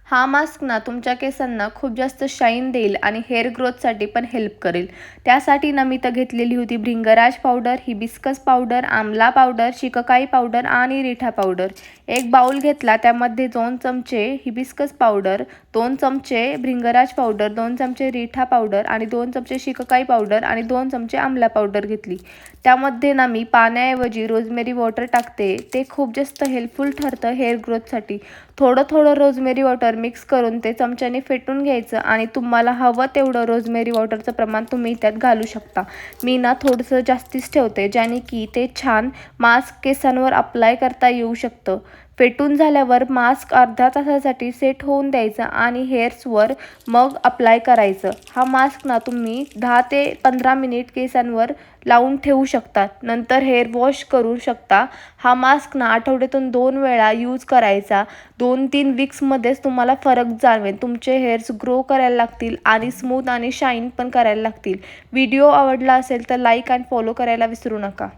हा मास्क ना तुमच्या केसांना खूप जास्त शाईन देईल आणि हेअर ग्रोथसाठी पण हेल्प करेल। त्यासाठी ना मी तर घेतलेली होती भृंगराज पावडर, हिबिस्कस पावडर, आमला पावडर, शिकाकाई पावडर आणि रिठा पावडर। एक बाउल घेतला, त्यामध्ये 2 चमचे हिबिस्कस पावडर, 2 चमचे भृंगराज पावडर, 2 चमचे रिठा पावडर आणि 2 चमचे शिकाकाई पावडर आणि 2 चमचे आमला पावडर घेतली। त्यामध्ये ना मी पाण्याऐवजी रोजमेरी वॉटर टाकते, ते खूप जास्त हेल्पफुल ठरतं हेअर ग्रोथसाठी। थोडं थोडं रोजमेरी वॉटर मिक्स करून ते चमच्याने फेटून घ्यायचं आणि तुम्हाला हवं तेवढं रोजमेरी वॉटरचं प्रमाण तुम्ही त्यात घालू शकता। मी ना थोडंसं जास्तीच ठेवते, ज्याने की ते छान मास्क केसांवर अप्लाय करता येऊ शकतं। फेटून झाल्यावर मास्क अर्ध्या तासासाठी सेट होऊन द्यायचा आणि हेअर्सवर मग अप्लाय करायचं। हा मास्क ना तुम्ही 10 ते 15 मिनिट केसांवर लावून ठेवू शकता, नंतर हेअर वॉश करू शकता। हा मास्क ना आठवड्यातून 2 वेळा यूज करायचा। 2-3 वीक्समध्येच तुम्हाला फरक जाणवेल। तुमचे हेअर्स ग्रो करायला लागतील आणि स्मूथ आणि शाईन पण करायला लागतील। व्हिडिओ आवडला असेल तर लाईक आणि फॉलो करायला विसरू नका।